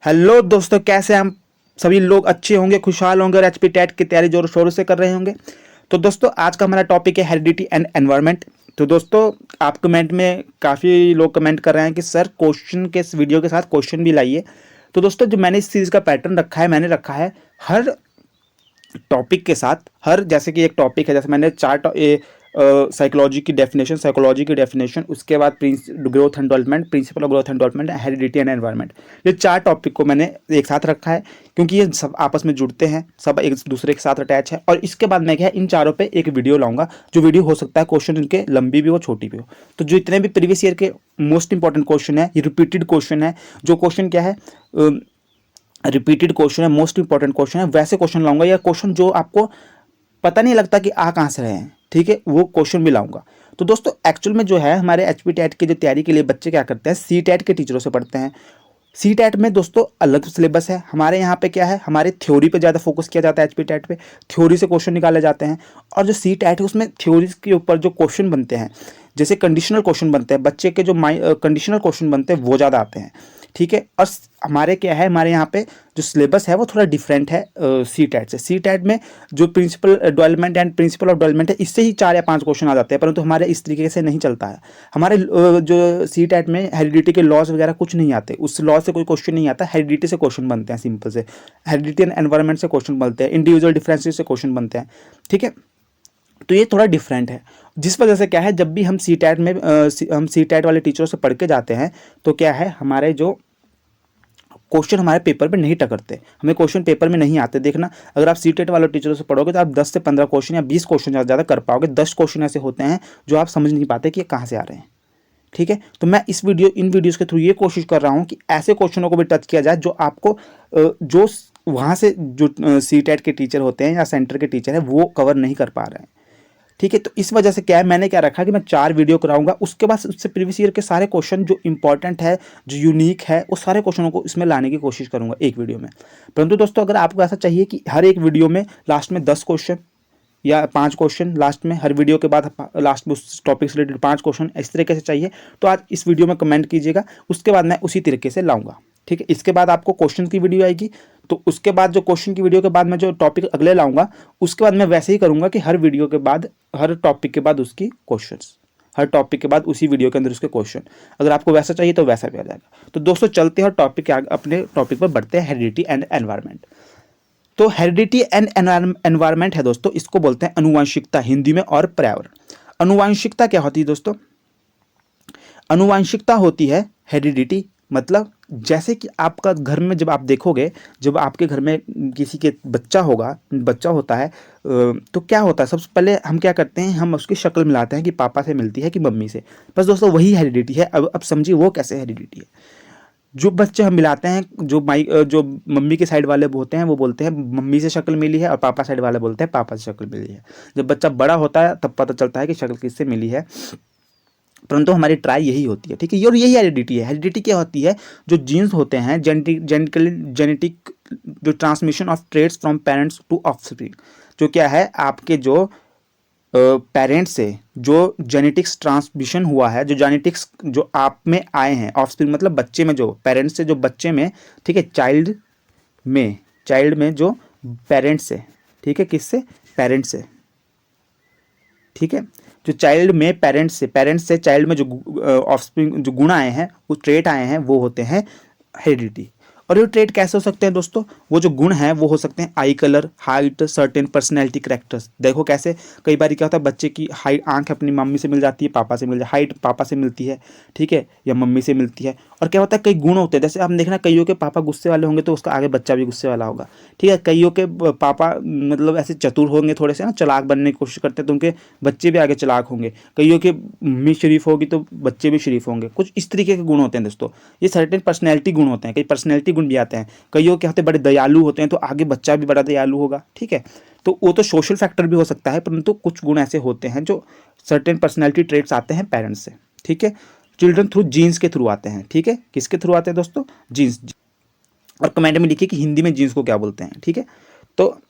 Hello दोस्तों, कैसे हम सभी लोग अच्छे होंगे, खुशहाल होंगे और एचपी टेट की तैयारी जोरों शोरों से कर रहे होंगे। तो दोस्तों, आज का हमारा टॉपिक है हेरिडिटी एंड एनवायरनमेंट। तो दोस्तों, आप कमेंट में काफ़ी लोग कमेंट कर रहे हैं कि सर क्वेश्चन के इस वीडियो के साथ क्वेश्चन भी लाइए। तो दोस्तों, जो मैंने इस सीरीज़ का पैटर्न रखा है, मैंने रखा है हर टॉपिक के साथ, हर जैसे कि एक टॉपिक है, जैसे मैंने साइकोलॉजी की डेफिनेशन, उसके बाद growth and development, principle of growth and development, heredity and environment. ये चार टॉपिक को मैंने एक साथ रखा है क्योंकि ये सब आपस में जुड़ते हैं, सब एक दूसरे के साथ अटैच है। और इसके बाद मैं क्या है, इन चारों पे एक वीडियो लाऊंगा, जो वीडियो हो सकता है क्वेश्चन इनके लंबी भी हो, छोटी भी हो। तो जो इतने भी प्रीवियस ईयर के मोस्ट इंपॉर्टेंट क्वेश्चन है, ये रिपीटेड क्वेश्चन है। जो क्वेश्चन क्या है, रिपीटेड क्वेश्चन है, मोस्ट इंपॉर्टेंट क्वेश्चन है, वैसे क्वेश्चन लाऊंगा, या क्वेश्चन जो आपको पता नहीं लगता कि आ कहाँ से रहे हैं, ठीक है, वो क्वेश्चन भी लाऊंगा। तो दोस्तों, एक्चुअल में जो है, हमारे एचपी टेट की जो तैयारी के लिए बच्चे क्या करते हैं, सी टेट के टीचरों से पढ़ते हैं। सी टेट में दोस्तों अलग सिलेबस है। हमारे यहाँ पे क्या है, हमारे थ्योरी पे ज़्यादा फोकस किया जाता है। एचपी टेट पे थ्योरी से क्वेश्चन निकाले जाते हैं। और जो सी टेट है, उसमें थ्योरी के ऊपर जो क्वेश्चन बनते हैं, जैसे कंडीशनल क्वेश्चन बनते हैं, बच्चे के जो कंडीशनल क्वेश्चन बनते हैं, वो ज़्यादा आते हैं, ठीक है। और हमारे क्या है, हमारे यहाँ पे जो सिलेबस है वो थोड़ा डिफरेंट है सी टेट से। सी टेट में जो principle development and principle of development है, इससे ही 4 या 5 क्वेश्चन आ जाते हैं, परंतु हमारे इस तरीके से नहीं चलता है। हमारे जो सी टेट में हेरिडिटी के लॉज वगैरह कुछ नहीं आते, उस लॉ से कोई क्वेश्चन नहीं आता, हेरिडिटी से क्वेश्चन बनते हैं, सिंपल से हेरिडिटी एंड एनवायरनमेंट से क्वेश्चन बनते हैं, इंडिविजुअल डिफरेंसेस से क्वेश्चन बनते हैं, ठीक है। तो ये थोड़ा डिफरेंट है, जिस वजह से क्या है, जब भी हम सी टेट में हम सी टेट वाले टीचरों से पढ़ के जाते हैं, तो क्या है, हमारे जो क्वेश्चन हमारे पेपर पे नहीं टकरते, हमें क्वेश्चन पेपर में नहीं आते। देखना, अगर आप सी टेट वाले टीचरों से पढ़ोगे तो आप 10 से 15 क्वेश्चन या 20 क्वेश्चन ज़्यादा कर पाओगे। 10 क्वेश्चन ऐसे होते हैं जो आप समझ नहीं पाते कि ये कहाँ से आ रहे हैं, ठीक है। तो मैं इन वीडियोज़ के थ्रू ये कोशिश कर रहा हूँ कि ऐसे क्वेश्चनों को भी टच किया जाए जो आपको जो वहाँ से जो सी टेट के टीचर होते हैं या सेंटर के टीचर हैं, वो कवर नहीं कर पा रहे हैं, ठीक है। तो इस वजह से क्या है, मैंने क्या रखा कि मैं 4 वीडियो कराऊंगा, उसके बाद उससे प्रीवियस ईयर के सारे क्वेश्चन जो इंपॉर्टेंट है, जो यूनिक है, उस सारे क्वेश्चनों को इसमें लाने की कोशिश करूंगा एक वीडियो में। परंतु दोस्तों, अगर आपको ऐसा चाहिए कि हर एक वीडियो में लास्ट में 10 क्वेश्चन या 5 क्वेश्चन लास्ट में, हर वीडियो के बाद लास्ट में उस टॉपिक से रिलेटेड 5 क्वेश्चन, इस तरीके से चाहिए, तो आज इस वीडियो में कमेंट कीजिएगा, उसके बाद मैं उसी तरीके से लाऊंगा, ठीक है। इसके बाद आपको क्वेश्चन की वीडियो आएगी, तो उसके बाद जो क्वेश्चन की वीडियो के बाद मैं जो टॉपिक अगले लाऊंगा, उसके बाद मैं वैसे ही करूंगा कि हर वीडियो के बाद, हर टॉपिक के बाद उसकी क्वेश्चंस, हर टॉपिक के बाद उसी वीडियो के अंदर उसके क्वेश्चन। अगर आपको वैसा चाहिए तो वैसा भी आ जाएगा। तो दोस्तों, चलते हैं और टॉपिक के आगे, अपने टॉपिक पर बढ़ते हैं, हेरिडिटी एंड एनवायरनमेंट। तो हेरिडिटी एंड एनवायरनमेंट है दोस्तों, इसको बोलते हैं अनुवांशिकता हिंदी में और पर्यावरण। अनुवांशिकता क्या होती है दोस्तों? अनुवांशिकता होती है हेरिडिटी, मतलब जैसे कि आपका घर में जब आप देखोगे, जब आपके घर में किसी के बच्चा होता है, तो क्या होता है, सबसे पहले हम क्या करते हैं, हम उसकी शक्ल मिलाते हैं कि पापा से मिलती है कि मम्मी से। बस दोस्तों, वही हेरिडिटी है। अब समझिए वो कैसे हेरिडिटी है। जो बच्चे हम मिलाते हैं, जो मम्मी के साइड वाले होते हैं, वो बोलते हैं मम्मी से शक्ल मिली है, और पापा साइड वाले बोलते हैं पापा से शक्ल मिली है। जब बच्चा बड़ा होता है तब पता चलता है कि शक्ल किससे मिली है, परंतु हमारी ट्राई यही होती है, ठीक है। और यही हेरिडिटी है। हेरिडिटी क्या होती है? जो जीन्स होते हैं, जेनेटिक जो transmission of traits from parents to offspring, जो क्या है, आपके जो पेरेंट्स से जो जेनेटिक्स ट्रांसमिशन हुआ है, जो जेनेटिक्स जो आप में आए हैं, ऑफस्प्रिंग मतलब बच्चे में, जो पेरेंट्स से जो बच्चे में, ठीक है, चाइल्ड में जो पेरेंट्स से, ठीक है, किससे? पेरेंट्स से, ठीक है। जो चाइल्ड में पेरेंट्स से चाइल्ड में जो ऑफस्प्रिंग, जो गुण आए हैं, वो ट्रेट आए हैं, वो होते हैं हेरिडिटी। और ये ट्रेट कैसे हो सकते हैं दोस्तों? वो जो गुण हैं वो हो सकते हैं आई colour, height, certain personality characters. देखो कैसे, कई बार क्या होता है, बच्चे की हाइट, आंख अपनी मम्मी से मिल जाती है, पापा से मिल जाती है, हाइट पापा से मिलती है, ठीक है, या मम्मी से मिलती है। और क्या होता है, कई गुण होते हैं, जैसे आप देखना, कईयों के पापा गुस्से वाले होंगे तो उसका आगे बच्चा भी गुस्से वाला होगा, ठीक है। कईयों के पापा मतलब ऐसे चतुर होंगे, थोड़े से ना चालाक बनने की कोशिश करते हैं, तो उनके बच्चे भी आगे चालाक होंगे। कईयों के मम्मी शरीफ होगी तो बच्चे भी शरीफ होंगे। कुछ इस तरीके के गुण होते हैं दोस्तों। ये सर्टेन पर्सनैलिटी गुण होते हैं, कई पर्सनैलिटी गुण भी आते हैं। कईयों के होते बड़े दयालु होते हैं, तो आगे बच्चा भी बड़ा दयालु होगा, ठीक है। तो वो तो सोशल फैक्टर भी हो सकता है, परंतु कुछ गुण ऐसे होते हैं जो सर्टेन पर्सनैलिटी ट्रेट्स आते हैं पेरेंट्स से, ठीक है। चिल्ड्रन थ्रू जीन्स के थ्रू आते हैं, ठीक है। किसके थ्रू आते हैं दोस्तों? जीन्स। और कमेंट में लिखिए कि हिंदी में जीन्स को क्या बोलते हैं, ठीक है। तो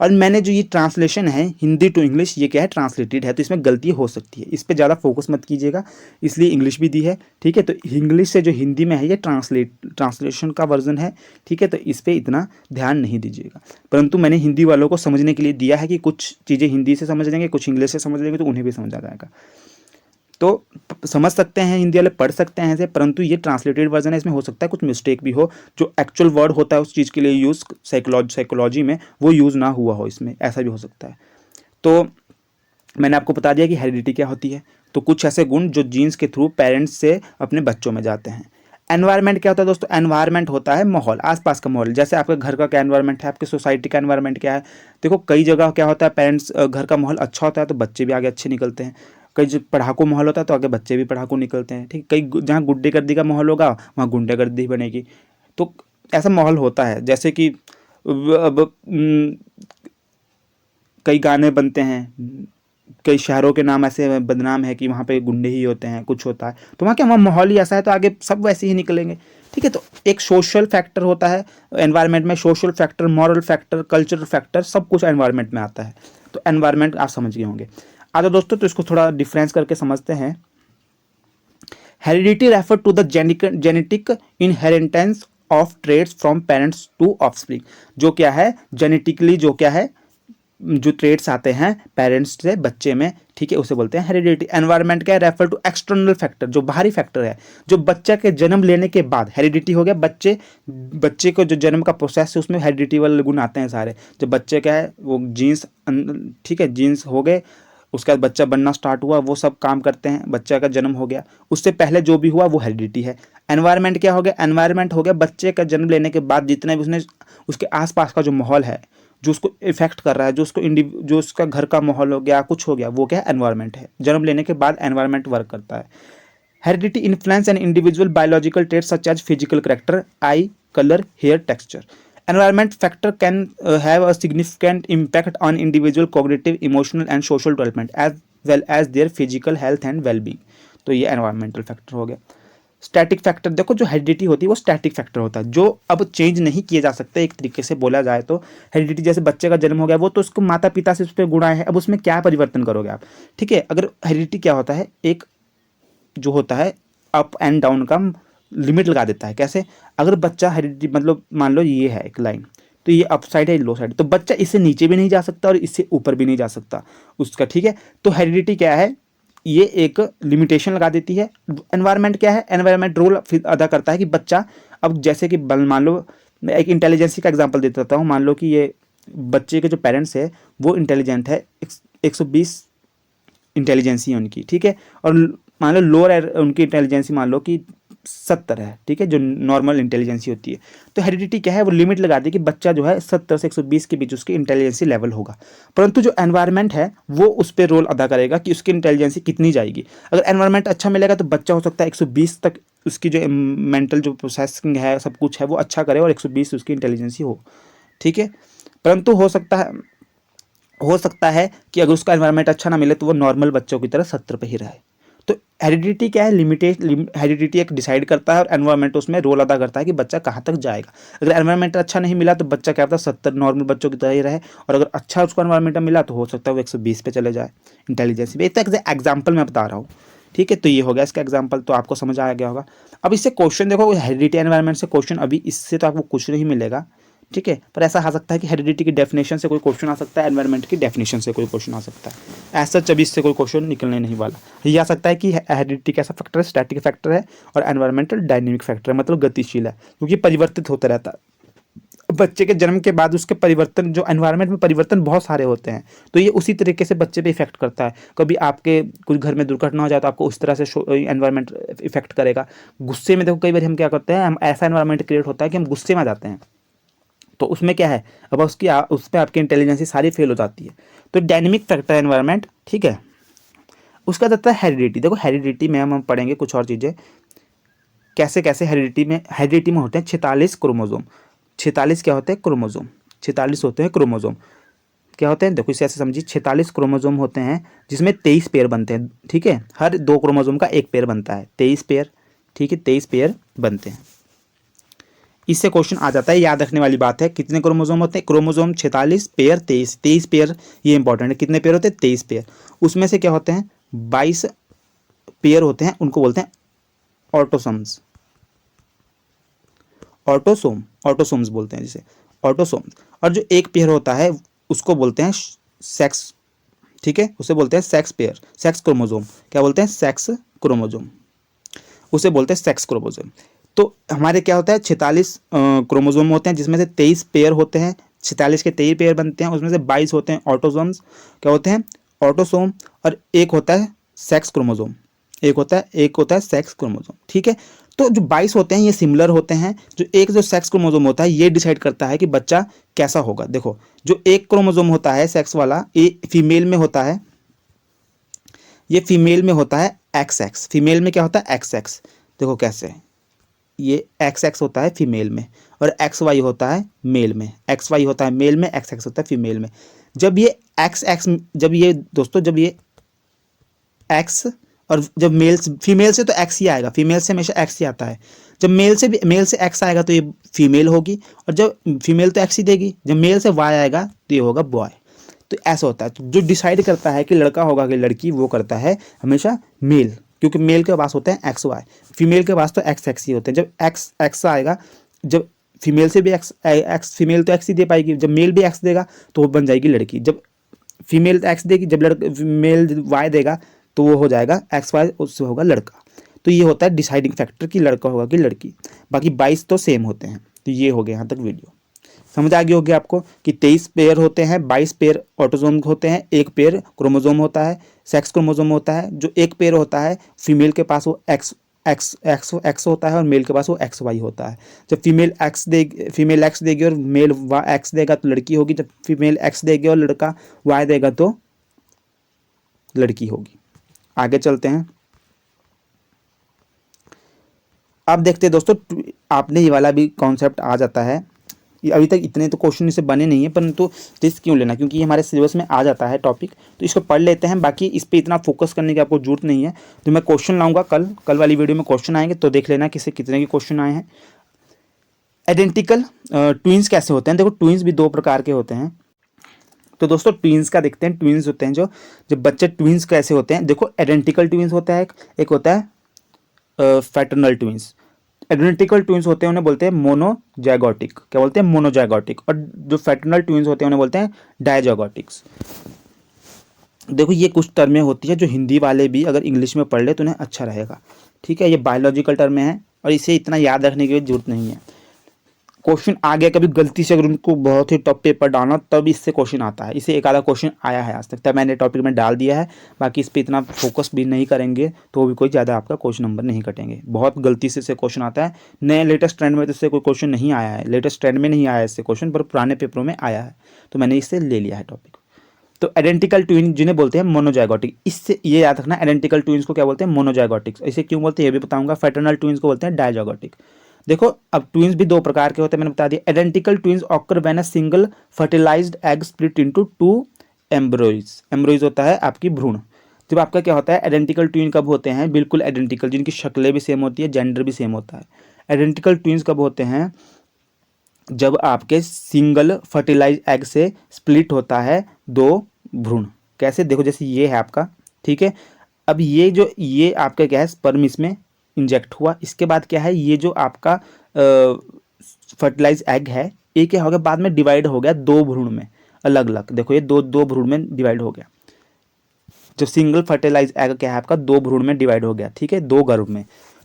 और मैंने जो ये ट्रांसलेशन है हिंदी टू इंग्लिश, ये क्या है, ट्रांसलेटेड है, तो इसमें गलती हो सकती है, इस पर ज़्यादा फोकस मत कीजिएगा, इसलिए इंग्लिश भी दी है, ठीक है। तो इंग्लिश से जो हिंदी में है ये ट्रांसलेशन का वर्जन है, ठीक है। तो इस पर इतना ध्यान नहीं दीजिएगा, परंतु मैंने हिंदी वालों को समझने के लिए दिया है कि कुछ चीज़ें हिंदी से समझ लेंगे, कुछ इंग्लिश से समझ लेंगे, तो उन्हें भी समझ आ जाएगा। तो समझ सकते हैं हिंदी वाले, पढ़ सकते हैं ऐसे, परंतु ये ट्रांसलेटेड वर्जन है, इसमें हो सकता है कुछ मिस्टेक भी हो, जो एक्चुअल वर्ड होता है उस चीज़ के लिए यूज़ साइकोलॉजी में वो यूज़ ना हुआ हो, इसमें ऐसा भी हो सकता है। तो मैंने आपको बता दिया कि हेरिडिटी क्या होती है। तो कुछ ऐसे गुण जो जीन्स के थ्रू पेरेंट्स से अपने बच्चों में जाते हैं। एनवायरनमेंट क्या होता है दोस्तों? एनवायरनमेंट होता है माहौल, आसपास का माहौल। जैसे आपके घर का क्या एनवायरनमेंट है, आपके सोसाइटी का एनवायरनमेंट क्या है। देखो कई जगह क्या होता है, पेरेंट्स घर का माहौल अच्छा होता है तो बच्चे भी आगे अच्छे निकलते हैं। कई जो पढ़ाकू माहौल होता है तो आगे बच्चे भी पढ़ाकू निकलते हैं, ठीक। कई जहाँ गुंडेगर्दी का माहौल होगा वहाँ गुंडेगर्दी बनेगी। तो ऐसा माहौल होता है, जैसे कि अब कई गाने बनते हैं, कई शहरों के नाम ऐसे बदनाम है कि वहाँ पे गुंडे ही होते हैं, कुछ होता है, तो वहाँ क्या, वहाँ माहौल ही ऐसा है तो आगे सब वैसे ही निकलेंगे, ठीक है। तो एक सोशल फैक्टर होता है एनवायरनमेंट में, social factor, moral factor, cultural factor, सब कुछ एनवायरनमेंट में आता है। तो एनवायरनमेंट आप समझ गए होंगे। आगे दोस्तों तो इसको थोड़ा डिफरेंस करके समझते हैं। Heredity refer to the genetic inheritance of traits from parents to offspring. जो क्या है, जेनेटिकली जो क्या है, जो ट्रेड्स आते हैं पेरेंट्स से बच्चे में, ठीक है, उसे बोलते हैं हेरिडिटी। एनवायरनमेंट क्या है, रेफर टू एक्सटर्नल फैक्टर, जो बाहरी फैक्टर है, जो बच्चे के जन्म लेने के बाद हेरिडिटी हो गया। बच्चे को जो जन्म का प्रोसेस है उसमें हेरिडिटी वाले गुण आते हैं सारे। जब बच्चे क्या है वो जीन्स, ठीक है, जीन्स हो गए, उसके बाद बच्चा बनना स्टार्ट हुआ, वो सब काम करते हैं, बच्चा का जन्म हो गया, उससे पहले जो भी हुआ वो हेरिडिटी है। एनवायरनमेंट क्या हो गया, एनवायरनमेंट हो गया बच्चे का जन्म लेने के बाद जितने भी उसने उसके आसपास का जो माहौल है जो उसको इफेक्ट कर रहा है, जो उसका घर का माहौल हो गया, कुछ हो गया, वो क्या है, एनवायरनमेंट है। जन्म लेने के बाद एनवायरनमेंट वर्क करता है। Heredity influence an individual biological traits such as physical character, eye, colour, hair texture. Environment factor can have a significant impact on individual cognitive, emotional and social development as well as their physical health and wellbeing. तो ये environmental factor हो गया। Static factor, देखो जो heredity होती है वो static factor होता है, जो अब चेंज नहीं किए जा सकते। एक तरीके से बोला जाए तो हेरिडिटी, जैसे बच्चे का जन्म हो गया, वो तो उसको माता पिता से उस पर गुण आए हैं, अब उसमें क्या परिवर्तन करोगे आप, ठीक है। अगर हेरिडिटी क्या होता है, एक जो होता है अप एंड डाउन का लिमिट लगा देता है। कैसे, अगर बच्चा हेरिडिटी, मतलब मान लो ये है एक लाइन, तो ये अप साइड है, लो साइड, तो बच्चा इससे नीचे भी नहीं जा सकता और इससे ऊपर भी नहीं जा सकता उसका, ठीक है। तो हेरिडिटी क्या है, ये एक लिमिटेशन लगा देती है। एनवायरनमेंट क्या है, एनवायरनमेंट रोल अदा करता है कि बच्चा, अब जैसे कि मान लो मैं एक इंटेलिजेंसी का एग्जांपल दे देता हूँ। मान लो कि ये बच्चे के जो पेरेंट्स है वो इंटेलिजेंट है, 120 इंटेलिजेंसी है उनकी, ठीक है, और मान लो लोअर उनकी इंटेलिजेंसी मान लो कि 70 है, ठीक है, जो नॉर्मल इंटेलिजेंसी होती है। तो हेरिडिटी क्या है, वो लिमिट लगा दी कि बच्चा जो है 70 से 120 के बीच उसकी इंटेलिजेंसी लेवल होगा। परंतु जो एनवायरनमेंट है वो उस पर रोल अदा करेगा कि उसकी इंटेलिजेंसी कितनी जाएगी। अगर एनवायरनमेंट अच्छा मिलेगा तो बच्चा हो सकता है 120 तक उसकी जो मेंटल जो प्रोसेसिंग है, सब कुछ है, वो अच्छा करे और 120 उसकी इंटेलिजेंसी हो, ठीक है। परंतु हो सकता है कि अगर उसका एनवायरनमेंट अच्छा ना मिले तो वो नॉर्मल बच्चों की तरह 70 पे ही रहे। तो हेरिडिटी क्या है, हेरिडिटी एक डिसाइड करता है और एनवायरनमेंट उसमें रोल अदा करता है कि बच्चा कहाँ तक जाएगा। अगर एनवायरनमेंट अच्छा नहीं मिला तो बच्चा क्या होता है 70 नॉर्मल बच्चों की तरह ही रहे, और अगर अच्छा उसको एनवायरनमेंट मिला तो हो सकता है वो 120 पे चले जाए इंटेलिजेंसी पे। एक एग्जाम्पल मैं बता रहा हूँ, ठीक है। तो ये हो गया इसका एग्जाम्पल, तो आपको समझ आ गया होगा। अब इससे क्वेश्चन देखो, हेरिडिटी एनवायरनमेंट से क्वेश्चन अभी इससे तो आपको कुछ नहीं मिलेगा, ठीक है, पर ऐसा आ सकता है कि हेरिडिटी की डेफिनेशन से कोई क्वेश्चन आ सकता है, एनवायरनमेंट की डेफिनेशन से कोई क्वेश्चन आ सकता है। ऐसा जब इससे कोई क्वेश्चन निकलने नहीं वाला। ये आ सकता है कि हेरिडिटी कैसा फैक्टर है, स्टैटिक फैक्टर है, और एनवायरमेंटल डायनेमिक फैक्टर है, मतलब गतिशील है, क्योंकि परिवर्तित होता रहता है। बच्चे के जन्म के बाद उसके परिवर्तन, जो एनवायरनमेंट में परिवर्तन बहुत सारे होते हैं, तो ये उसी तरीके से बच्चे पे इफेक्ट करता है। कभी आपके कुछ घर में दुर्घटना हो जाए तो आपको उस तरह से एनवायरनमेंट इफेक्ट करेगा। गुस्से में देखो कई बार हम क्या करते हैं, हम ऐसा एनवायरनमेंट क्रिएट होता है कि हम गुस्से में आ जाते हैं, तो उसमें क्या है, अब उस पर आपकी इंटेलिजेंसी सारी फेल हो जाती है। तो डायनेमिक फैक्टर एनवायरनमेंट, ठीक है। उसका आता है हेरिडिटी। देखो हेरिडिटी में हम पढ़ेंगे कुछ और चीज़ें, कैसे कैसे हेरिडिटी में होते हैं 46 क्रोमोजोम। 46 क्या होते हैं, क्रोमोजोम। 46 होते हैं क्रोमोजोम। क्या होते हैं, देखो इसे ऐसे समझिए, 46 क्रोमोजोम होते हैं जिसमें 23 पेयर बनते हैं, ठीक है। हर 2 क्रोमोजोम का एक पेयर बनता है, 23 पेयर, ठीक है, 23 पेयर बनते हैं। इससे क्वेश्चन आ जाता है, याद रखने वाली बात है। कितने क्रोमोसोम होते हैं? क्रोमोसोम 46 पेयर 23 पेयर, ये इंपॉर्टेंट है। कितने पेयर होते हैं? 23 पेयर। उसमें से क्या होते हैं? 22 पेयर होते हैं, उनको बोलते हैं ऑटोसोम्स। ऑटोसोम्स बोलते हैं जिसे, ऑटोसोम्स। और जो एक पेयर होता है उसको बोलते हैं सेक्स, ठीक है, उसे बोलते हैं सेक्स पेयर, सेक्स क्रोमोसोम। क्या बोलते हैं? सेक्स क्रोमोसोम, उसे बोलते हैं सेक्स क्रोमोसोम। तो हमारे क्या होता है? 46 क्रोमोसोम होते हैं, जिसमें से 23 पेयर होते हैं, 46 के 23 पेयर बनते हैं, उसमें से 22 होते हैं ऑटोसोम्स। क्या होते हैं? ऑटोसोम। और एक होता है सेक्स क्रोमोसोम, एक होता है सेक्स क्रोमोसोम, ठीक है। तो जो 22 होते हैं ये सिमिलर होते हैं। जो सेक्स क्रोमोसोम होता है ये डिसाइड करता है कि बच्चा कैसा होगा। देखो, जो एक क्रोमोसोम होता है सेक्स वाला, ये फीमेल में होता है, ये फीमेल में होता है XX। फीमेल में क्या होता है? XX। देखो कैसे, ये XX होता है फीमेल में, और XY होता है मेल में। XY होता है मेल में, XX होता है फीमेल में। जब ये XX, जब ये दोस्तों, जब ये X, और जब फीमेल से तो X ही आएगा, फीमेल से हमेशा X ही आता है। जब मेल से X आएगा तो ये फीमेल होगी, और जब फीमेल तो X ही देगी, जब मेल से Y आएगा तो ये होगा बॉय। तो ऐसा होता है। तो जो डिसाइड करता है कि लड़का होगा कि लड़की, वो करता है हमेशा मेल, क्योंकि मेल के पास होते हैं XY, फीमेल के पास तो XX ही होते हैं। जब X आएगा, जब फीमेल से भी X, फीमेल तो X ही दे पाएगी, जब मेल भी X देगा तो वो बन जाएगी लड़की। जब फीमेल X देगी, जब मेल Y देगा तो वो हो जाएगा XY, उससे होगा लड़का। तो ये होता है डिसाइडिंग फैक्टर कि लड़का होगा कि लड़की। बाकी 22 तो सेम होते हैं। तो ये हो गया यहाँ तक वीडियो, समझ आ गई होगी आपको कि 23 पेयर होते हैं, 22 पेयर ऑटोसोम होते हैं, एक पेयर क्रोमोसोम होता है, सेक्स क्रोमोसोम होता है। जो एक पेयर होता है फीमेल के पास वो एक्स होता है, और मेल के पास वो XY होता है। जब फीमेल X देगी और मेल X देगा तो लड़की होगी, जब फीमेल X देगी और लड़का Y देगा तो लड़की होगी। आगे चलते हैं। अब देखते हैं दोस्तों, आपने ये वाला भी कॉन्सेप्ट आ जाता है। अभी तक इतने तो क्वेश्चन इससे बने नहीं है, परंतु रिस्क क्यों लेना, क्योंकि ये हमारे सिलेबस में आ जाता है टॉपिक, तो इसको पढ़ लेते हैं। बाकी इस पर इतना फोकस करने की आपको जरूरत नहीं है। तो मैं क्वेश्चन लाऊंगा कल वाली वीडियो में क्वेश्चन आएंगे, तो देख लेना किसे कितने के क्वेश्चन आए हैं। आइडेंटिकल ट्विंस कैसे होते हैं? देखो, ट्विंस भी दो प्रकार के होते हैं। तो दोस्तों ट्विंस का देखते हैं। ट्विंस होते हैं जो बच्चे, ट्विंस कैसे होते हैं? देखो, आइडेंटिकल ट्विंस होता है, एक होता है फैटर्नल ट्विंस। आइडेंटिकल ट्विंस होते हैं उन्हें बोलते हैं मोनोजाइगोटिक। क्या बोलते हैं? मोनोजाइगोटिक। और जो फैटर्नल ट्विंस होते हैं उन्हें बोलते हैं डायजाइगोटिक्स। देखो, ये कुछ टर्में होती है जो हिंदी वाले भी अगर इंग्लिश में पढ़ ले तो उन्हें अच्छा रहेगा, ठीक है। ये बायोलॉजिकल टर्में हैं और इसे इतना याद रखने की जरूरत नहीं है। क्वेश्चन आ गया कभी गलती से, अगर उनको बहुत ही टफ पेपर डालना तब इससे क्वेश्चन आता है। इसे एक आधा क्वेश्चन आया है आज तक, तब मैंने टॉपिक में डाल दिया है। बाकी इस पर इतना फोकस भी नहीं करेंगे तो भी कोई ज़्यादा आपका क्वेश्चन नंबर नहीं कटेंगे। बहुत गलती से क्वेश्चन आता है। नए लेटेस्ट ट्रेंड में तो इससे कोई क्वेश्चन नहीं आया है, लेटेस्ट ट्रेंड में नहीं आया है इससे क्वेश्चन, पर पुराने पेपरों में आया है, तो मैंने इससे ले लिया है टॉपिक। तो आइडेंटिकल ट्विन जिन्हें बोलते हैं मोनोजाइगोटिक, इससे ये याद रखना, आइडेंटिकल ट्विंस को क्या बोलते हैं? मोनोजाइगोटिक्स। इसे क्यों बोलते हैं ये भी बताऊंगा। फैटर्नल ट्विंस को बोलते हैं डायजाइगोटिक। देखो, अब ट्विंस भी दो प्रकार के होते हैं, मैंने बता दिया। Identical twins occur when a single fertilised egg split into 2 embryos. Embryos होता है आपकी भ्रूण। जब आपका क्या होता है, आइडेंटिकल ट्विन कब होते हैं? बिल्कुल आइडेंटिकल, जिनकी शक्लें भी सेम होती है, जेंडर भी सेम होता है। आइडेंटिकल ट्विंस कब होते हैं? जब आपके सिंगल फर्टिलाइज एग से स्प्लिट होता है दो भ्रूण। कैसे? देखो, जैसे ये है आपका, ठीक है। अब ये आपका क्या है? स्पर्म इसमें इंजेक्ट हुआ, इसके बाद क्या है? ये जो आपका फर्टिलाइज एग है, ये क्या हो गया? बाद में डिवाइड हो गया दो भ्रूण में, अलग अलग। देखो, ये दो भ्रूण में डिवाइड हो गया। जो सिंगल फर्टिलाइज एग क्या है आपका? दो भ्रूण में डिवाइड हो गया, ठीक है, दो गर्भ में।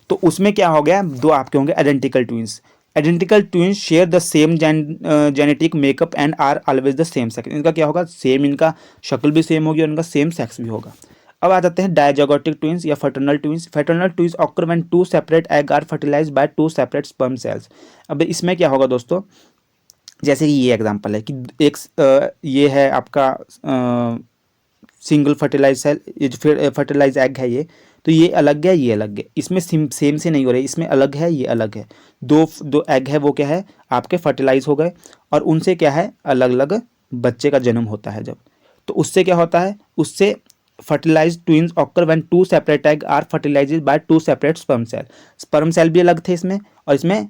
तो उसमें क्या हो गया? दो आपके होंगे identical twins. Identical twins share the same genetic makeup and are always the same sex. इनका क्या होगा? सेम, इनका शक्ल भी सेम होगी और इनका सेम सेक्स भी होगा। अब आ जाते हैं डायजाइगोटिक ट्विंस या fraternal twins. Fraternal twins occur when 2 separate egg are fertilised by 2 separate sperm cells. अब इसमें क्या होगा दोस्तों? जैसे कि ये एग्जांपल है कि ये है आपका सिंगल फर्टिलाइज सेल, ये जो फिर फर्टिलाइज एग है, ये तो ये अलग है, ये अलग है। इसमें सेम से नहीं हो रहे, इसमें अलग है, ये अलग है। दो एग है, वो क्या है? आपके फर्टिलाइज हो गए, और उनसे क्या है? अलग अलग बच्चे का जन्म होता है जब। तो उससे क्या होता है? उससे fertilise twins occur when 2 separate egg are fertilised by 2 separate sperm cell. Sperm cell भी अलग थे इसमें, और इसमें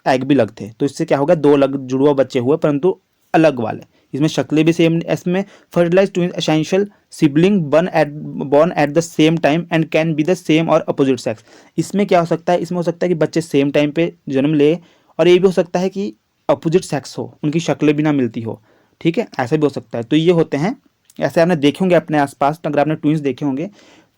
एग भी अलग थे, तो इससे क्या होगा, दो अलग जुड़वा बच्चे हुए परंतु अलग वाले। इसमें शक्लें भी सेम। इसमें fertilised twins essential sibling born at the same time and can be the same और अपोजिट सेक्स। इसमें क्या हो सकता है, इसमें हो सकता है कि बच्चे सेम टाइम पे जन्म ले, और ये भी हो सकता है कि अपोजिट सेक्स हो, उनकी शक्लें भी ना मिलती हो। ठीक है, ऐसा भी हो सकता है। तो ये होते हैं, ऐसे आपने देखे होंगे अपने आसपास, अगर आपने ट्विंस देखे होंगे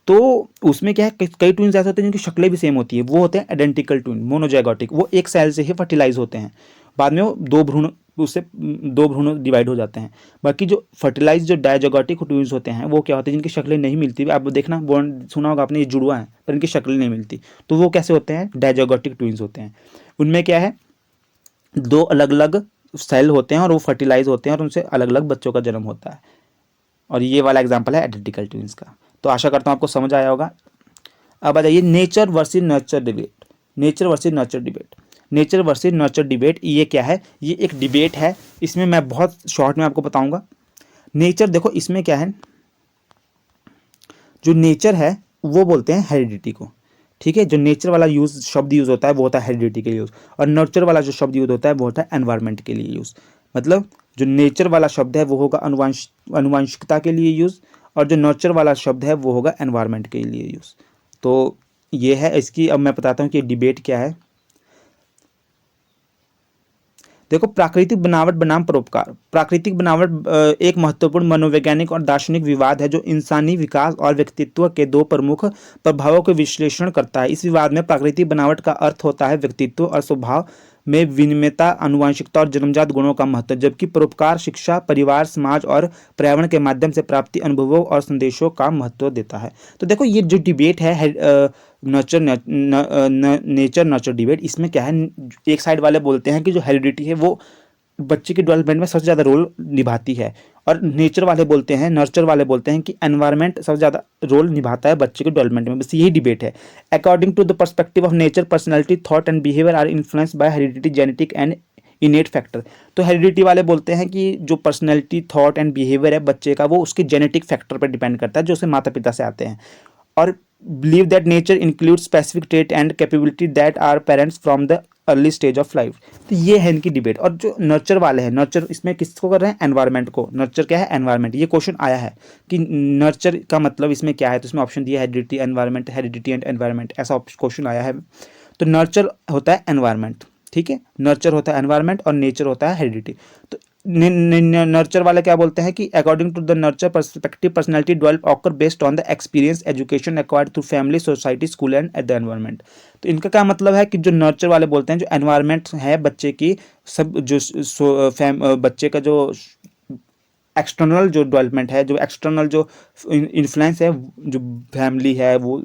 तो उसमें क्या है, कई ट्विंस ऐसे होते हैं जिनकी शक्लें भी सेम होती है, वो होते हैं आइडेंटिकल ट्विन, मोनोजाइगोटिक। वो एक सेल से ही फर्टिलाइज होते हैं, बाद में वो दो भ्रूण, उससे दो भ्रूण डिवाइड हो जाते हैं। बाकी जो फर्टिलाइज जो डायजोगोटिक ट्विंस होते हैं वो क्या होते हैं, जिनकी शक्लें नहीं मिलती। आप देखना बॉन्ड सुना होगा आपने, ये जुड़वा है पर इनकी शक्लें नहीं मिलती, तो वो कैसे होते हैं, डायजोगोटिक ट्विंस होते हैं। उनमें क्या है, दो अलग अलग सेल होते हैं और वो फर्टिलाइज होते हैं और उनसे अलग अलग बच्चों का जन्म होता है। और ये वाला एग्जाम्पल है आइडेंटिकल ट्विंस का। तो आशा करता हूँ आपको समझ आया होगा। अब आ जाइए nature versus nurture debate. Nature versus nurture debate. Nature versus nurture debate ये क्या है, ये एक डिबेट है। इसमें मैं बहुत शॉर्ट में आपको बताऊंगा। नेचर, देखो इसमें क्या है, जो नेचर है वो बोलते हैं हेरिडिटी को। ठीक है, जो नेचर वाला यूज शब्द यूज होता है वो होता है हेरिडिटी के लिए यूज, और नर्चर वाला जो शब्द यूज होता है वो होता है एनवायरमेंट के लिए यूज। मतलब जो नेचर वाला शब्द है वो होगा अनुवांशिकता के लिए यूज, और जो नर्चर वाला शब्द है वो होगा एनवायरमेंट के लिए यूज। तो ये है इसकी। अब मैं बताता हूँ कि डिबेट क्या है। देखो, प्राकृतिक बनावट बनाम परोपकार। प्राकृतिक बनावट एक महत्वपूर्ण मनोवैज्ञानिक और दार्शनिक विवाद है जो इंसानी विकास और व्यक्तित्व के दो प्रमुख प्रभावों के विश्लेषण करता है। इस विवाद में प्राकृतिक बनावट का अर्थ होता है व्यक्तित्व और स्वभाव में विनियमितता, आनुवंशिकता और जन्मजात गुणों का महत्व, जबकि परोपकार शिक्षा, परिवार, समाज और पर्यावरण के माध्यम से प्राप्ति अनुभवों और संदेशों का महत्व देता है। तो देखो, ये जो डिबेट है नर्चर नेचर नर्चर डिबेट, इसमें क्या है, एक साइड वाले बोलते हैं कि जो हेरिडिटी है वो बच्चे के डेवलपमेंट में सबसे ज़्यादा रोल निभाती है, और नेचर वाले बोलते हैं, नर्चर वाले बोलते हैं कि एनवायरनमेंट सबसे ज़्यादा रोल निभाता है बच्चे के डेवलपमेंट में। बस यही डिबेट है। According to the perspective of nature, personality, thought and behaviour are influenced by heredity, genetic and innate factor. तो हेरिडिटी वाले बोलते हैं कि जो पर्सनैलिटी, थॉट एंड बिहेवियर है बच्चे का, वो उसके जेनेटिक फैक्टर पर डिपेंड करता है जो उसे माता पिता से आते हैं, और believe that nature includes specific trait and capability that are parents from the early stage of life. तो ये है इनकी डिबेट। और जो नर्चर वाले हैं, नर्चर इसमें किसको कर रहे हैं, एनवायरनमेंट को। नर्चर क्या है, एनवायरनमेंट। ये क्वेश्चन आया है कि नर्चर का मतलब इसमें क्या है, तो इसमें ऑप्शन दिया है heredity, environment, heredity and environment, ऐसा क्वेश्चन आया है। तो नर्चर होता है एनवायरनमेंट, ठीक है, नर्चर होता है एनवायरनमेंट और नेचर होता है हेरिडिटी। तो नर्चर वाले क्या बोलते हैं कि according to the nurture perspective, personality develop occur based on the experience, education acquired through family, society, school and the environment. तो इनका क्या मतलब है कि जो नर्चर वाले बोलते हैं जो एनवायरनमेंट है बच्चे की, सब जो बच्चे का जो एक्सटर्नल जो डेवलपमेंट है, जो एक्सटर्नल जो इन्फ्लुएंस है, जो फैमिली है, वो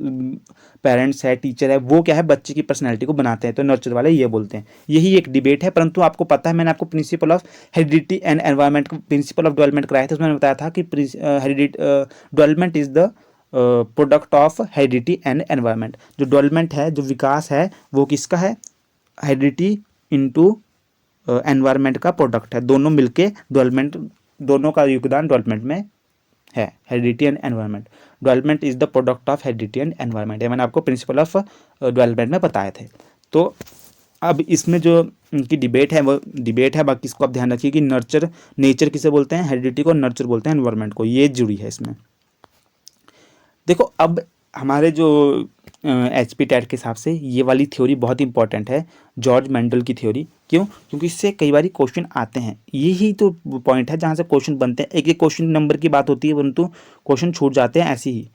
पेरेंट्स है, टीचर है, वो क्या है बच्चे की पर्सनैलिटी को बनाते हैं। तो नर्चर वाले ये बोलते हैं। यही एक डिबेट है। परंतु आपको पता है, मैंने आपको principle of heredity and environment, principal of development कराया था, उसमें मैंने बताया था कि development is the product of heredity and environment. जो डेवलपमेंट है, जो विकास है, वो किसका है, हेरिडिटी इनटू एनवायरनमेंट का प्रोडक्ट है। दोनों मिलके डेवलपमेंट, दोनों का योगदान डेवलपमेंट में है, heredity and environment. Development is the product of heredity and environment, ये मैंने आपको प्रिंसिपल ऑफ डेवलपमेंट में बताए थे। तो अब इसमें जो इनकी डिबेट है वो डिबेट है। बाकी इसको आप ध्यान रखिए कि नर्चर, नेचर किसे बोलते हैं, हेरिडिटी को, नर्चर बोलते हैं एनवायरनमेंट को। ये जुड़ी है इसमें। देखो, अब हमारे जो HP टेट के हिसाब से ये वाली थ्योरी बहुत इंपॉर्टेंट है, जॉर्ज मेंडल की थ्योरी। क्यों? क्योंकि इससे कई बार क्वेश्चन आते हैं। यही तो पॉइंट है जहाँ से क्वेश्चन बनते हैं। एक एक क्वेश्चन नंबर की बात होती है परंतु क्वेश्चन छूट जाते हैं ऐसे ही।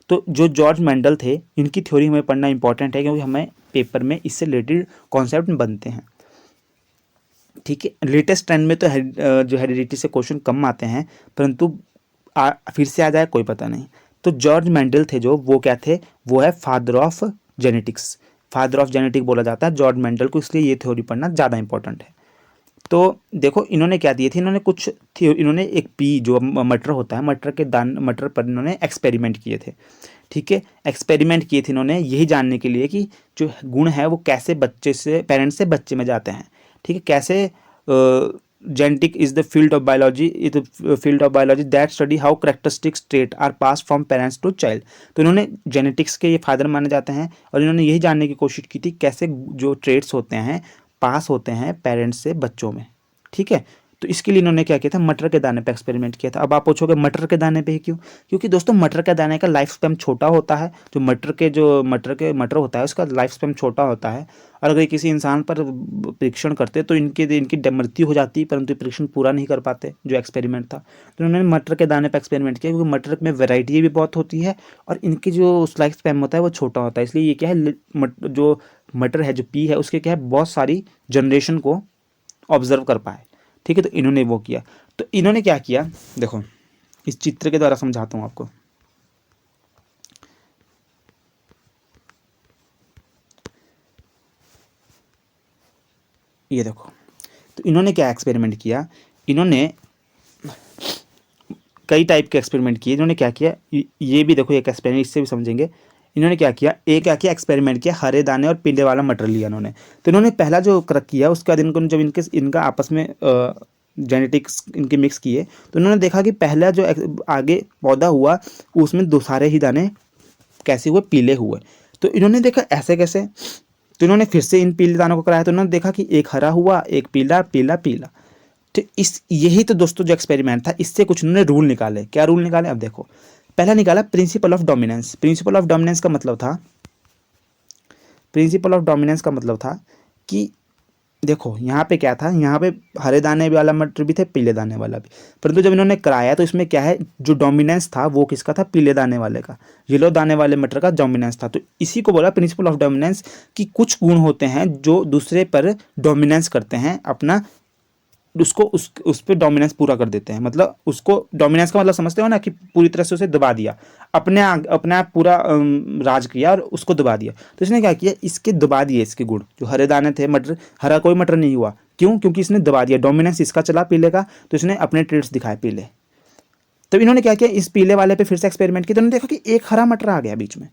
तो जो जॉर्ज मेंडल थे, इनकी थ्योरी हमें पढ़ना इंपॉर्टेंट है, क्योंकि हमें पेपर में इससे रिलेटेड कॉन्सेप्ट बनते हैं। ठीक है, लेटेस्ट ट्रेंड में तो जो हेरिडिटी से क्वेश्चन कम आते हैं, परंतु फिर से आ जाए कोई पता नहीं। तो जॉर्ज मेंडल थे जो, वो क्या थे, वो है father of genetics. Father of genetic बोला जाता है जॉर्ज मेंडल को, इसलिए ये थ्योरी पढ़ना ज़्यादा इंपॉर्टेंट है। तो देखो, इन्होंने क्या दिए थे, इन्होंने एक पी जो मटर होता है, मटर के दान, मटर पर इन्होंने एक्सपेरिमेंट किए थे। ठीक है, एक्सपेरिमेंट किए थे इन्होंने यही जानने के लिए कि जो गुण है वो कैसे बच्चे से, पेरेंट्स से बच्चे में जाते हैं। ठीक है, कैसे genetic is the field of biology that study how characteristics trait are pass from parents to child. तो इन्होंने जेनेटिक्स के ये फादर माने जाते हैं, और इन्होंने यही जानने की कोशिश की थी कैसे जो ट्रेट्स होते हैं पास होते हैं पेरेंट्स से बच्चों में, ठीक है। तो इसके लिए इन्होंने क्या किया था, मटर के दाने पे एक्सपेरिमेंट किया था। अब आप पूछोगे मटर के दाने पे ही क्यों? क्योंकि दोस्तों मटर के दाने का लाइफ स्पैन छोटा होता है, जो मटर होता है उसका लाइफ स्पैन छोटा होता है। और अगर किसी इंसान पर परीक्षण करते तो इनकी मृत्यु हो जाती, परंतु परीक्षण पूरा नहीं कर पाते जो एक्सपेरिमेंट था। तो उन्होंने मटर के दाने पर एक्सपेरिमेंट किया, क्योंकि मटर में वेराइटी भी बहुत होती है और इनकी जो लाइफ स्पैन होता है वो छोटा होता है। इसलिए ये क्या है, जो मटर है, जो पी है, उसके क्या है, बहुत सारी जनरेशन को ऑब्जर्व कर पाए, ठीक है। तो इन्होंने वो किया। तो इन्होंने क्या किया, देखो इस चित्र के द्वारा समझाता हूँ आपको। ये देखो, तो इन्होंने क्या एक्सपेरिमेंट किया, इन्होंने कई टाइप के एक्सपेरिमेंट किए। इन्होंने क्या किया, ये भी देखो एक एक्सपेरिमेंट, इससे भी समझेंगे। इन्होंने क्या किया, क्या किया एक्सपेरिमेंट किया, हरे दाने और पीले वाला मटर लिया इन्होंने। तो इन्होंने पहला जो किया, उसके बाद इनको जब इनका आपस में जेनेटिक्स इनके मिक्स किए, तो उन्होंने देखा कि पहला जो आगे पौधा हुआ उसमें दो सारे ही दाने कैसे हुए, पीले हुए। तो इन्होंने देखा ऐसे कैसे, तो इन्होंने फिर से इन पीले दानों को कराया, तो उन्होंने देखा कि एक हरा हुआ, एक पीला, पीला, पीला। तो यही तो दोस्तों जो एक्सपेरिमेंट था, इससे कुछ उन्होंने रूल निकाले। क्या रूल निकाले, अब देखो। पहला निकाला principle of dominance. Principle of dominance का मतलब था, कि देखो यहाँ पे क्या था, यहाँ पे हरे दाने वाला मटर भी थे, पीले दाने वाला भी, परंतु जब इन्होंने कराया तो इसमें क्या है, जो डोमिनेंस था वो किसका था, पीले दाने वाले का, येलो दाने वाले मटर का डोमिनेंस था। तो इसी को बोला प्रिंसिपल ऑफ डोमिनेंस, कि कुछ गुण होते हैं जो दूसरे पर डोमिनेंस करते हैं, अपना उसको उस पर डोमिनेंस पूरा कर देते हैं। मतलब उसको डोमिनेंस का मतलब समझते हो ना, कि पूरी तरह से उसे दबा दिया, अपने आप पूरा राज किया और उसको दबा दिया। तो इसने क्या किया, इसके दबा दिए, इसके गुण। जो हरे दाने थे, मटर हरा कोई मटर नहीं हुआ, क्यों? क्योंकि इसने दबा दिया, डोमिनेंस इसका चला पीले का, तो इसने अपने ट्रेड्स दिखाए पीले। तब इन्होंने क्या किया, इस पीले वाले पे फिर से एक्सपेरिमेंट किया, तो उन्होंने देखा कि एक हरा मटर आ गया बीच में,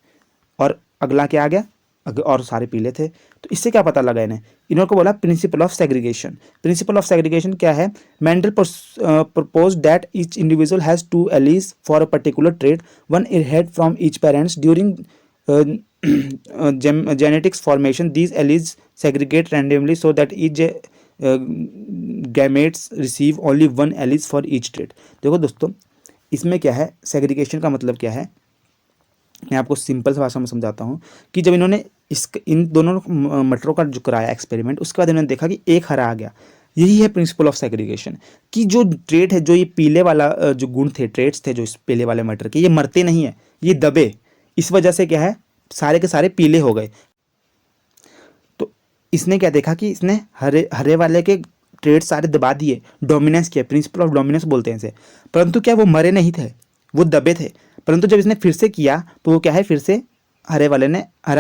और अगला क्या आ गया, और सारे पीले थे। तो इससे क्या पता लगा इन्होंने को बोला principle of segregation. Principle of segregation क्या है, Mendel propose that each individual has two alleles for a particular trait, one inherit from each parents during genetics formation. These alleles segregate randomly so that each gametes receive only one allele for each trait. देखो दोस्तों, इसमें क्या है, segregation का मतलब क्या है, मैं आपको सिंपल भाषा में समझाता हूँ। कि जब इन्होंने इन दोनों मटरों का जो कराया एक्सपेरिमेंट, उसके बाद इन्होंने देखा कि एक हरा आ गया। यही है प्रिंसिपल ऑफ सेग्रीगेशन, कि जो ट्रेट है, जो ये पीले वाला जो गुण थे, ट्रेट्स थे जो इस पीले वाले मटर के, ये मरते नहीं है, ये दबे। इस वजह से क्या है, सारे के सारे पीले हो गए। तो इसने क्या देखा कि इसने हरे वाले के ट्रेड सारे दबा दिए, डोमिनेंस किया, प्रिंसिपल ऑफ डोमिनेंस बोलते हैं इसे। परंतु क्या वो मरे नहीं थे, वो दबे थे। परंतु जब इसने फिर से किया तो वो क्या है, फिर से हरा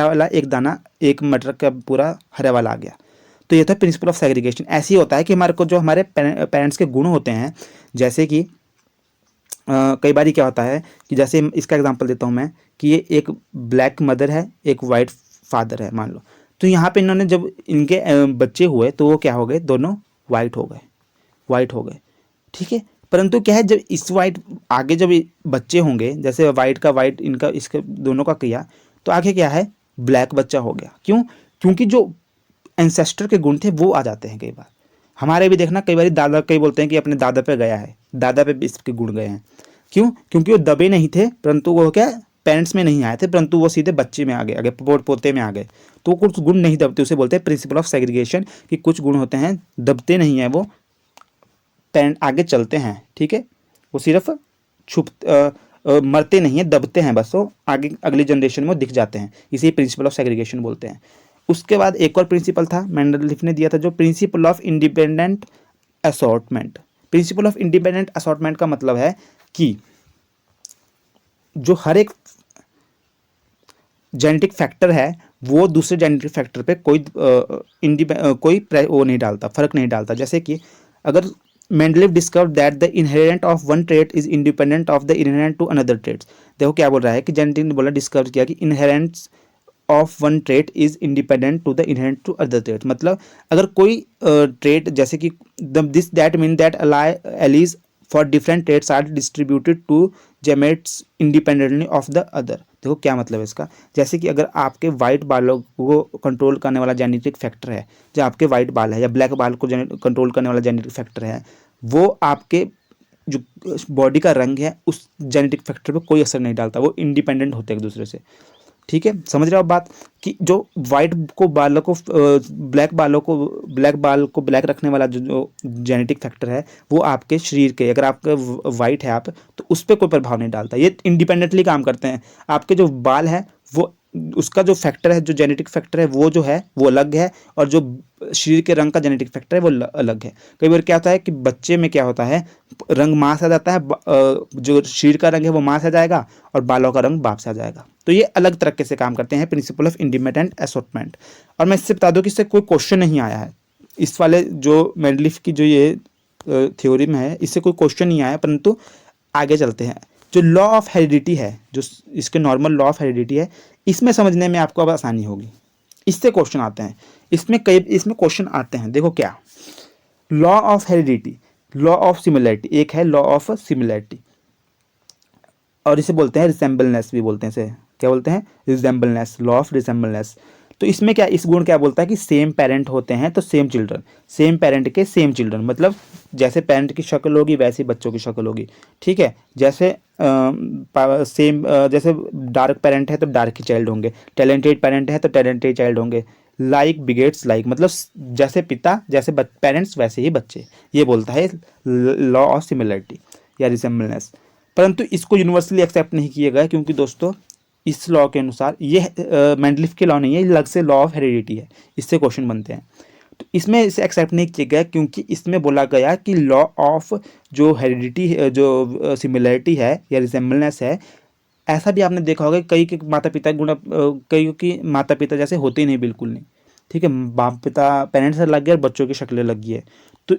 वाला एक दाना, एक मटर का पूरा हरा वाला आ गया। तो ये था प्रिंसिपल ऑफ सेग्रीगेशन। ऐसे ही होता है कि हमारे को जो हमारे पेरेंट्स के गुण होते हैं, जैसे कि कई बार क्या होता है कि जैसे इसका एग्जांपल देता हूँ मैं, कि ये एक ब्लैक मदर है, एक वाइट फादर है मान लो। तो यहाँ पे इन्होंने जब इनके बच्चे हुए तो वो क्या हो गए, दोनों वाइट हो गए, ठीक है। परंतु क्या है, जब इस वाइट आगे जब बच्चे होंगे, जैसे वाइट का वाइट इनका इसके दोनों का किया, तो आगे क्या है, ब्लैक बच्चा हो गया। क्यों? क्योंकि जो एंसेस्टर के गुण थे वो आ जाते हैं। कई बार हमारे भी देखना, कई बार दादा, कई बोलते हैं कि अपने दादा पे गया है, दादा पे इसके गुण गए हैं। क्यों? क्योंकि वो दबे नहीं थे, परंतु वो क्या पेरेंट्स में नहीं आए थे, परंतु वो सीधे बच्चे में आ गए, आगे पोते में आ गए। तो कुछ गुण नहीं दबते, उसे बोलते हैं प्रिंसिपल ऑफ सेग्रीगेशन, कि कुछ गुण होते हैं दबते नहीं है, वो पेरेंट आगे चलते हैं, ठीक है। वो सिर्फ मरते नहीं है, दबते हैं बस, वो आगे अगली जनरेशन में दिख जाते हैं। इसे प्रिंसिपल ऑफ सेग्रीगेशन बोलते हैं। उसके बाद एक और प्रिंसिपल था, मेंडलीफ ने दिया था, जो principle of independent assortment. Principle of independent assortment का मतलब है कि जो हर एक जेनेटिक फैक्टर है वो दूसरे जेनेटिक फैक्टर पे कोई वो नहीं डालता, फर्क नहीं डालता। जैसे कि अगर Mendeleev discover that the inherent of one trait is independent of the inherent to another traits. देखो क्या बोल रहा है, कि जेनेटिक ने बोला, डिस्कवर किया कि inheritance of one trait is independent to the inherent to other trait. मतलब अगर कोई ट्रेट, जैसे कि this that mean that alleles for different traits are distributed to gametes independently of the other. देखो क्या मतलब है इसका, जैसे कि अगर आपके वाइट बालों को कंट्रोल करने वाला जेनेटिक फैक्टर है, जो आपके वाइट बाल है या ब्लैक बाल को कंट्रोल करने वाला जेनेटिक फैक्टर है, वो आपके जो बॉडी का रंग है उस जेनेटिक फैक्टर पे कोई असर नहीं डालता, वो इंडिपेंडेंट होते हैं एक दूसरे से। ठीक है, समझ रहे हो आप बात, कि जो वाइट को बालों को ब्लैक बाल को ब्लैक रखने वाला जो जेनेटिक फैक्टर है, वो आपके शरीर के, अगर आपका वाइट है आप, तो उस पर कोई प्रभाव नहीं डालता, ये इंडिपेंडेंटली काम करते हैं। आपके जो बाल है वो, उसका जो फैक्टर है, जो जेनेटिक फैक्टर है वो जो है वो अलग है, और जो शरीर के रंग का जेनेटिक फैक्टर है वो अलग है। कई बार क्या होता है कि बच्चे में क्या होता है, रंग माँ से आ जाता है, जो शरीर का रंग है वो माँ से आ जाएगा और बालों का रंग बाप से आ जाएगा। तो ये अलग तरीके से काम करते हैं, प्रिंसिपल ऑफ इंडिपेंडेंट असॉर्टमेंट। और मैं इससे बता दूं कि इससे कोई क्वेश्चन नहीं आया है, इस वाले जो मेंडलीफ की जो ये थ्योरी में है, इससे कोई क्वेश्चन नहीं आया, परंतु आगे चलते हैं। जो लॉ ऑफ हेरिडिटी है, जो इसके नॉर्मल लॉ ऑफ हेरिडिटी है, इसमें समझने में आपको अब आसानी होगी, इससे क्वेश्चन आते हैं, इसमें क्वेश्चन आते हैं। देखो क्या, law of heredity, law of similarity, एक है लॉ ऑफ सिमिलैरिटी, और इसे बोलते हैं रिसेंबलनेस भी बोलते हैं, इसे क्या बोलते हैं, रिसेंबलनेस, लॉ ऑफ रिसेंबलनेस। तो इसमें क्या, इस गुण क्या बोलता है कि सेम पेरेंट होते हैं तो सेम चिल्ड्रन, सेम पेरेंट के सेम चिल्ड्रन, मतलब जैसे पेरेंट की शक्ल होगी वैसे बच्चों की शक्ल होगी। ठीक है, जैसे सेम जैसे डार्क पेरेंट है तो डार्क ही चाइल्ड होंगे, टैलेंटेड पेरेंट है तो टैलेंटेड चाइल्ड होंगे, लाइक बिगेट्स लाइक, मतलब जैसे पिता जैसे पेरेंट्स वैसे ही बच्चे, ये बोलता है लॉ ऑफ सिमिलरिटी या रिसेंबलनेस। परंतु इसको यूनिवर्सली एक्सेप्ट नहीं किया गया, क्योंकि दोस्तों इस लॉ के अनुसार ये मेंडलीफ के लॉ नहीं है, ये अलग से लॉ ऑफ हेरिडिटी है, इससे क्वेश्चन बनते हैं। तो इसमें इसे एक्सेप्ट नहीं किया गया, क्योंकि इसमें बोला गया कि लॉ ऑफ जो हेरिडिटी, जो सिमिलरिटी है या रिसेंबलनेस है, ऐसा भी आपने देखा होगा कई के माता पिता गुण, कई की माता पिता जैसे होते ही नहीं, बिल्कुल नहीं। ठीक है, बाप पिता पेरेंट्स से लग गया और बच्चों की शक्लें लग गई है। तो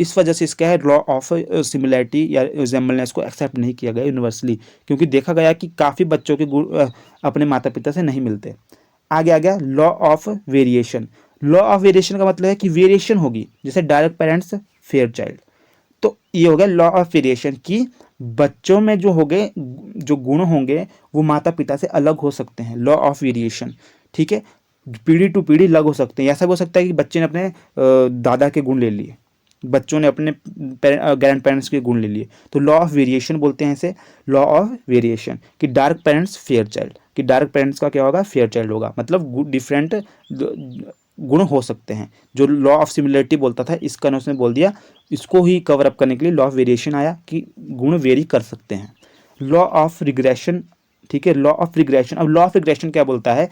इस वजह से इसका है लॉ ऑफ सिमिलैरिटी या रिजेंबलनेस को एक्सेप्ट नहीं किया गया यूनिवर्सली, क्योंकि देखा गया कि काफ़ी बच्चों के गुण अपने माता पिता से नहीं मिलते। आगे आ गया law of variation. Law of variation का मतलब है कि वेरिएशन होगी, जैसे डायरेक्ट पेरेंट्स फेयर चाइल्ड, तो ये हो गया लॉ ऑफ वेरिएशन की बच्चों में जो होंगे, जो गुण होंगे वो माता पिता से अलग हो सकते हैं, लॉ ऑफ वेरिएशन। ठीक है, पीढ़ी टू पीढ़ी अलग हो सकते हैं। ऐसा भी हो सकता है कि बच्चे ने अपने दादा के गुण ले लिए, बच्चों ने अपने ग्रैंड पेरेंट्स के गुण ले लिए, तो लॉ ऑफ वेरिएशन बोलते हैं इसे, लॉ ऑफ वेरिएशन, कि डार्क पेरेंट्स फेयर चाइल्ड, कि डार्क पेरेंट्स का क्या होगा, फेयर चाइल्ड होगा, मतलब डिफरेंट गुण हो सकते हैं। जो लॉ ऑफ सिमिलरिटी बोलता था, इसका उसने बोल दिया, इसको ही कवर अप करने के लिए लॉ ऑफ वेरिएशन आया कि गुण वेरी कर सकते हैं। लॉ ऑफ रिग्रेशन, ठीक है, लॉ ऑफ रिग्रेशन। अब लॉ ऑफ रिग्रेशन क्या बोलता है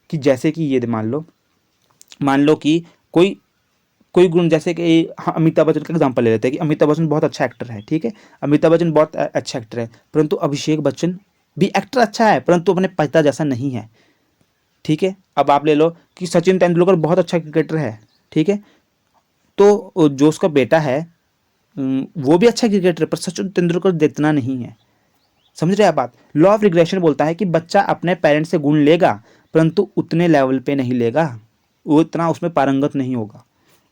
कि जैसे कि ये मान लो कि कोई गुण, जैसे कि हाँ, अमिताभ बच्चन का एग्जांपल ले लेते हैं कि अमिताभ बच्चन बहुत अच्छा एक्टर है। ठीक है, अमिताभ बच्चन बहुत अच्छा एक्टर है, परंतु अभिषेक बच्चन भी एक्टर अच्छा है, परंतु अपने पिता जैसा नहीं है। ठीक है, अब आप ले लो कि सचिन तेंदुलकर बहुत अच्छा क्रिकेटर है। ठीक है, तो जो उसका बेटा है वो भी अच्छा क्रिकेटर है, पर सचिन तेंदुलकर जितना नहीं है। समझ रहे हैं आप बात। लॉ ऑफ रिग्रेशन बोलता है कि बच्चा अपने पेरेंट्स से गुण लेगा, परंतु उतने लेवल पे नहीं लेगा, वो इतना उसमें पारंगत नहीं होगा,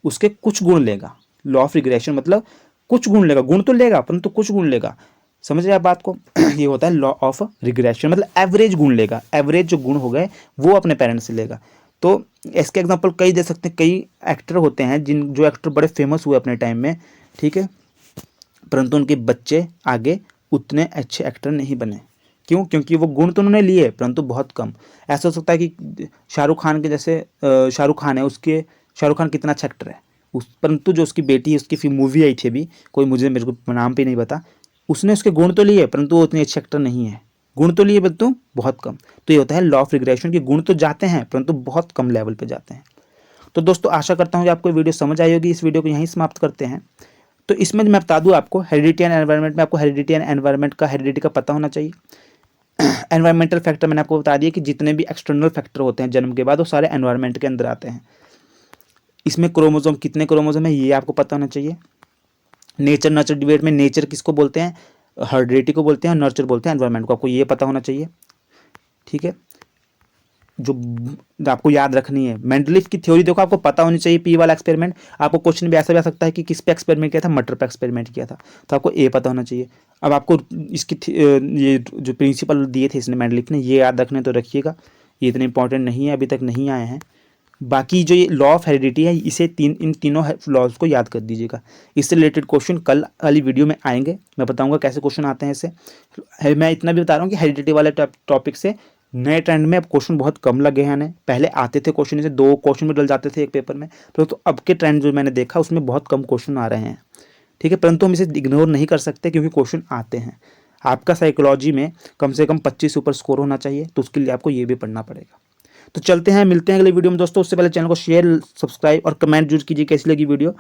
उसके कुछ गुण लेगा। लॉ ऑफ रिग्रेशन मतलब कुछ गुण लेगा, गुण तो लेगा परंतु कुछ गुण लेगा। समझ रहे हैं आप बात को। ये होता है लॉ ऑफ रिग्रेशन, मतलब एवरेज गुण लेगा, एवरेज जो गुण हो गए वो अपने पेरेंट्स से लेगा। तो इसके एग्जांपल कई दे सकते हैं, कई एक्टर होते हैं जो एक्टर बड़े फेमस हुए अपने टाइम में। ठीक है, परंतु उनके बच्चे आगे उतने अच्छे एक्टर नहीं बने। क्यों? क्योंकि वो गुण तो उन्होंने लिए परंतु बहुत कम। ऐसा हो सकता है कि शाहरुख खान के जैसे, शाहरुख खान है, शाहरुख खान कितना अच्छा एक्टर है, परंतु जो उसकी बेटी है, उसकी फिल्म मूवी आई थी अभी, मेरे को नाम भी नहीं पता, उसने उसके गुण तो लिए परंतु वो उतने अच्छे एक्टर नहीं है। गुण तो लिए परंतु बहुत कम। तो ये होता है लॉ ऑफ रिग्रेशन, कि गुण तो जाते हैं परंतु बहुत कम लेवल पे जाते हैं। तो दोस्तों आशा करता हूँ कि आपको वीडियो समझ आई होगी। इस वीडियो को यहीं समाप्त करते हैं। तो इसमें मैं बता दूं आपको, हेरिडिटी एंड एनवायरनमेंट में आपको हेरिडिटी एंड एनवायरनमेंट का, हेरिडिटी का पता होना चाहिए। एनवायरमेंटल फैक्टर मैंने आपको बता दिया कि जितने भी एक्सटर्नल फैक्टर होते हैं जन्म के बाद, वो सारे एनवायरनमेंट के अंदर आते हैं। इसमें क्रोमोसोम, कितने क्रोमोसोम है ये आपको पता होना चाहिए। नेचर नर्चर डिबेट में नेचर किसको बोलते हैं, हेरिडिटी को बोलते हैं, नर्चर बोलते हैं एनवायरनमेंट को, आपको ये पता होना चाहिए। ठीक है, जो आपको याद रखनी है। मेंडलीफ की थ्योरी देखो, आपको पता होनी चाहिए। पी वाला एक्सपेरिमेंट आपको क्वेश्चन भी ऐसा भी आ सकता है कि किस पे एक्सपेरिमेंट किया था, मटर पे एक्सपेरिमेंट किया था, तो आपको ए पता होना चाहिए। अब आपको इसकी ये जो प्रिंसिपल दिए थे इसने मेंडलीफ ने, ये याद रखने तो रखिएगा, ये इतने इंपॉर्टेंट नहीं है, अभी तक नहीं आए हैं। बाकी जो ये लॉ ऑफ हेरिडिटी है, इसे इन तीनों लॉज को याद कर दीजिएगा। इससे रिलेटेड क्वेश्चन कल वाली वीडियो में आएंगे, मैं बताऊंगा कैसे क्वेश्चन आते हैं इससे। मैं इतना भी बता रहा हूँ कि हेरिडिटी वाले टॉपिक से नए ट्रेंड में अब क्वेश्चन बहुत कम लगे हैं। पहले आते थे क्वेश्चन, से 2 क्वेश्चन में डल जाते थे एक पेपर में, तो अब के ट्रेंड जो मैंने देखा उसमें बहुत कम क्वेश्चन आ रहे हैं। ठीक है, परंतु हम इसे इग्नोर नहीं कर सकते क्योंकि क्वेश्चन आते हैं। आपका साइकोलॉजी में कम से कम 25 ऊपर स्कोर होना चाहिए, तो उसके लिए आपको ये भी पढ़ना पड़ेगा। तो चलते हैं, मिलते हैं अगले वीडियो में दोस्तों। उससे पहले चैनल को शेयर, सब्सक्राइब और कमेंट जरूर कीजिए कैसी लगी वीडियो,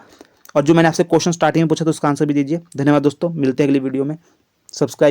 और जो मैंने आपसे क्वेश्चन स्टार्टिंग में पूछा तो उसका आंसर भी दीजिए। धन्यवाद दोस्तों, मिलते हैं अगली वीडियो में। सब्सक्राइब